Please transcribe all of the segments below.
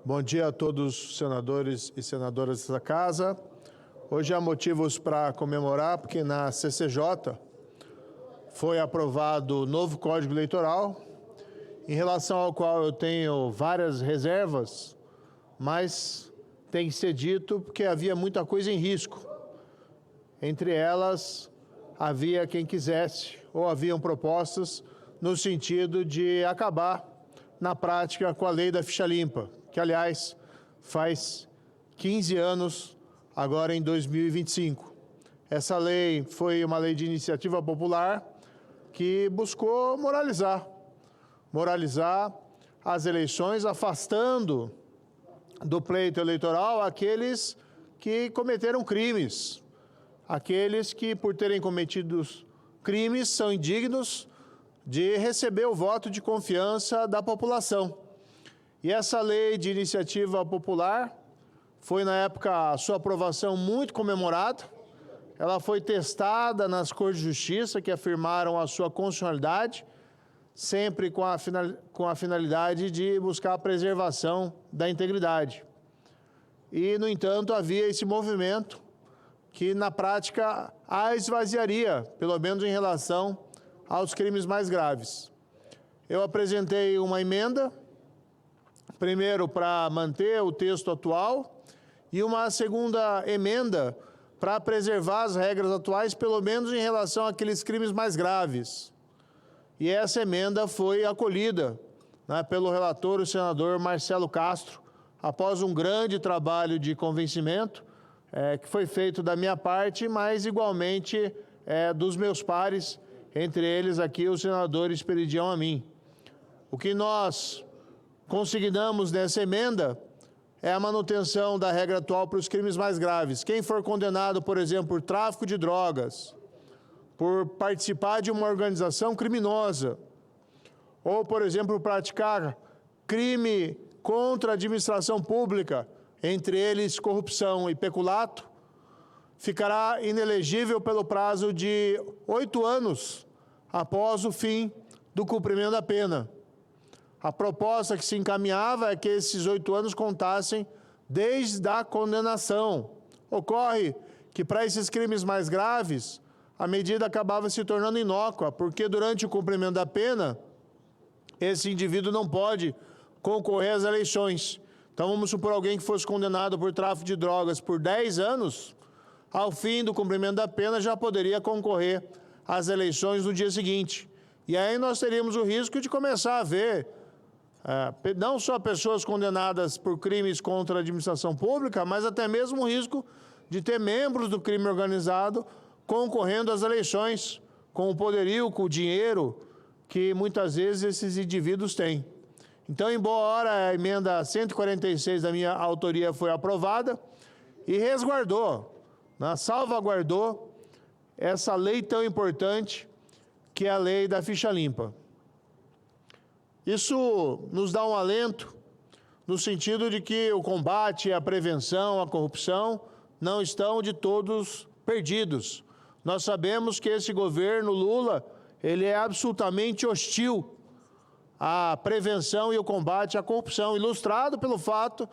Bom dia a todos os senadores e senadoras dessa casa. Hoje há motivos para comemorar, porque na CCJ foi aprovado o novo Código Eleitoral, em relação ao qual eu tenho várias reservas, mas tem que ser dito porque havia muita coisa em risco. Entre elas, havia quem quisesse, ou haviam propostas no sentido de acabar na prática com a lei da ficha limpa, que, aliás, faz 15 anos, agora em 2025. Essa lei foi uma lei de iniciativa popular que buscou moralizar as eleições, afastando do pleito eleitoral aqueles que cometeram crimes, aqueles que, por terem cometido crimes, são indignos de receber o voto de confiança da população. E essa lei de iniciativa popular foi, na época, a sua aprovação muito comemorada. Ela foi testada nas Cortes de Justiça, que afirmaram a sua constitucionalidade, sempre com a finalidade de buscar a preservação da integridade. E, no entanto, havia esse movimento que, na prática, a esvaziaria, pelo menos em relação aos crimes mais graves. Eu apresentei uma emenda, primeiro para manter o texto atual, e uma segunda emenda para preservar as regras atuais, pelo menos em relação àqueles crimes mais graves. E essa emenda foi acolhida, né, pelo relator, o senador Marcelo Castro, após um grande trabalho de convencimento, que foi feito da minha parte, mas igualmente dos meus pares, entre eles aqui o senador Esperidião Amin. O que nós consignamos nessa emenda é a manutenção da regra atual para os crimes mais graves. Quem for condenado, por exemplo, por tráfico de drogas, por participar de uma organização criminosa, ou, por exemplo, praticar crime contra a administração pública, entre eles corrupção e peculato, ficará inelegível pelo prazo de 8 anos após o fim do cumprimento da pena. A proposta que se encaminhava é que esses 8 anos contassem desde a condenação. Ocorre que, para esses crimes mais graves, a medida acabava se tornando inócua, porque durante o cumprimento da pena, esse indivíduo não pode concorrer às eleições. Então, vamos supor alguém que fosse condenado por tráfico de drogas por 10 anos, ao fim do cumprimento da pena já poderia concorrer às eleições no dia seguinte. E aí nós teríamos o risco de começar a ver não só pessoas condenadas por crimes contra a administração pública, mas até mesmo o risco de ter membros do crime organizado concorrendo às eleições, com o poderio, com o dinheiro que muitas vezes esses indivíduos têm. Então, embora a emenda 146 da minha autoria foi aprovada e resguardou, salvaguardou essa lei tão importante que é a lei da ficha limpa. Isso nos dá um alento no sentido de que o combate, a prevenção, a corrupção não estão de todos perdidos. Nós sabemos que esse governo Lula, ele é absolutamente hostil à prevenção e ao combate à corrupção, ilustrado pelo fato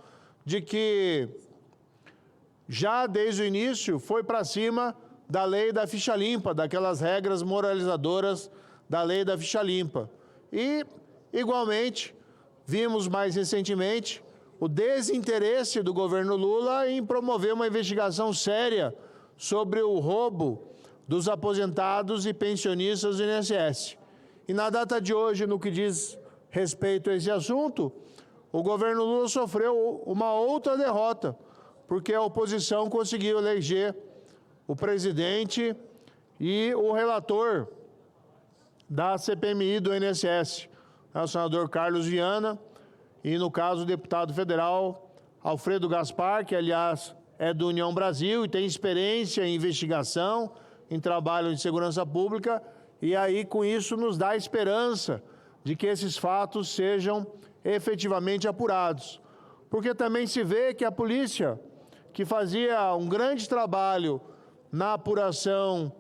de que já desde o início foi para cima da lei da ficha limpa, daquelas regras moralizadoras da lei da ficha limpa. E, igualmente, vimos mais recentemente o desinteresse do governo Lula em promover uma investigação séria sobre o roubo dos aposentados e pensionistas do INSS. E na data de hoje, no que diz respeito a esse assunto, o governo Lula sofreu uma outra derrota, porque a oposição conseguiu eleger o presidente e o relator da CPMI do INSS, o senador Carlos Viana, e, no caso, o deputado federal Alfredo Gaspar, que, aliás, é do União Brasil e tem experiência em investigação, em trabalho de segurança pública, e aí, com isso, nos dá esperança de que esses fatos sejam efetivamente apurados. Porque também se vê que a polícia, que fazia um grande trabalho na apuração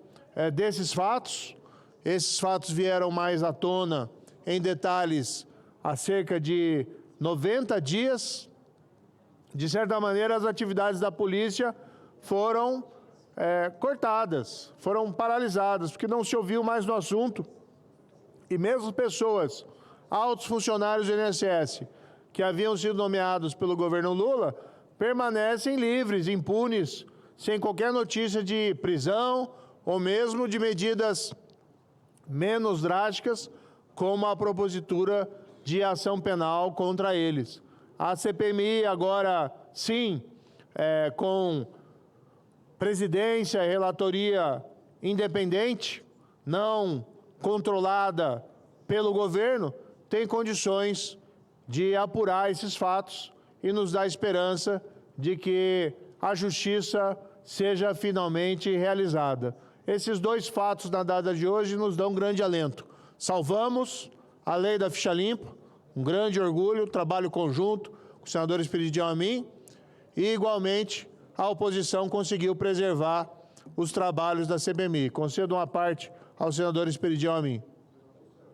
desses fatos, esses fatos vieram mais à tona em detalhes há cerca de 90 dias, de certa maneira, as atividades da polícia foram cortadas, foram paralisadas, porque não se ouviu mais no assunto. E mesmo pessoas, altos funcionários do INSS, que haviam sido nomeados pelo governo Lula, permanecem livres, impunes, sem qualquer notícia de prisão ou mesmo de medidas menos drásticas, como a propositura de ação penal contra eles. A CPMI agora, sim, com presidência e relatoria independente, não controlada pelo governo, tem condições de apurar esses fatos e nos dá esperança de que a justiça seja finalmente realizada. Esses dois fatos na data de hoje nos dão um grande alento. Salvamos a lei da ficha limpa, um grande orgulho, trabalho conjunto com o senador Esperidião Amin, e igualmente a oposição conseguiu preservar os trabalhos da CPMI. Concedo uma parte ao senador Esperidião Amin.